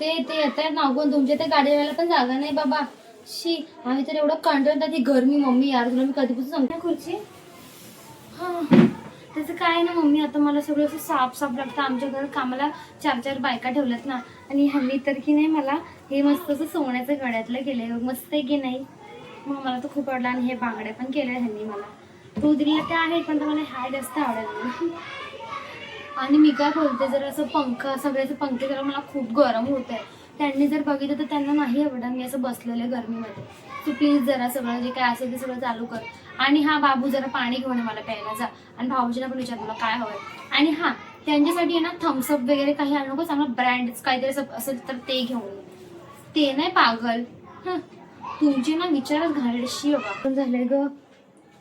ते येत आहेत मागून. तुमच्या त्या गाडीवाला पण जागा नाही बाबा. शी, आम्ही तर एवढं कंटाळतात. ही गरमी मम्मी यार, तुला मी कधीपासून सांगते खुर्ची. हा, त्याचं काय ना मम्मी, आता मला सगळं असं साफ लागतं. आमच्या घरात कामाला 4 बायका ठेवल्यात ना, आणि हल्ली तर की नाही मला हे मस्त असं सोन्याचं गळ्यातलं केलंय, मस्त आहे की नाही. मग मला तर खूप आवडलं. आणि हे बांगड्या पण केल्या ह्यांनी मला. तू दिलेल्या त्या आहेत पण मला ह्या जास्त आवडेल. आणि मी काय बोलते, जर असं पंखा, सगळ्याचे पंखे जरा मला खूप गरम होत आहे. त्यांनी जर बघितलं तर त्यांना नाही आवडणार मी असं बसलेलं गरमीमध्ये. तू प्लीज जरा सगळं जे काय असेल ते सगळं चालू कर. आणि हा बाबू जरा पाणी घेऊन ये मला प्यायला जा. आणि भाऊजीला पण विचार तुला काय हवंय. आणि हा, त्यांच्यासाठी आहे ना थम्सअप वगैरे काही आणू नको, चांगलं ब्रँड काहीतरी असेल तर ते घेऊन ये. ते नाही पागल. तुमची ना विचारच घालशी बाबा. पण झालंय ग.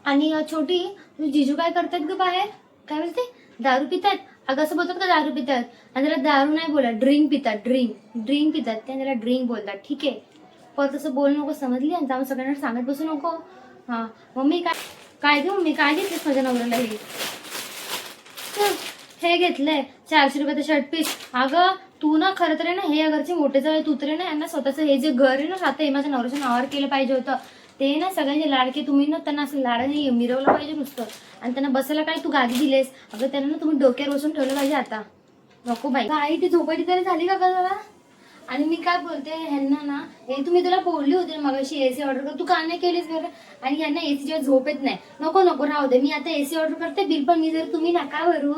आणि छोटी, जिजू काय करतात ग बाहेर? काय बोलते? दारू पितात? अगं असं बोलतात का दारू पितात? आणि त्याला दारू नाही बोलत, ड्रिंक पितात. ड्रिंक पितात ते, त्याला ड्रिंक बोलतात. ठीक आहे, परत असं बोलू नको, समजली? आणि जाऊन सगळ्यांना सांगत बसू नको. हा मम्मी, काय घेऊ? मम्मी काय घेतलीस माझ्या नवऱ्याला? हे घेतलंय 400 रुपयाचं शर्ट पीस. अगं तू ना खरं तर ना, हे या घरचे मोठे जावे तू तरी ना, यांना स्वतःचं हे जे घर आहे ना राहतं, हे माझ्या नवऱ्याच्या नावावर केलं पाहिजे होतं. ते ना सगळ्यांचे लाडके तुम्ही ना, त्यांना असं लाडाने मिरवलं पाहिजे नुसतं. आणि त्यांना बसायला काय तू गादी दिलेस? अगं त्यांना ना तुम्ही डोक्यावर बसून ठेवलं पाहिजे. आता नको बाई. आई ती झोपायची तरी झाली का जरा? आणि मी काय बोलते ह्यांना ना, हे तुम्ही तुला बोलली होती ना मगाशी एसी ऑर्डर कर, तू का नाही केलीस बरं? आणि ह्यांना एसी जेव्हा झोप येत नाही. नको राहू दे, मी आता एसी ऑर्डर करते. बिल पण मी जर तुम्ही नका भरू.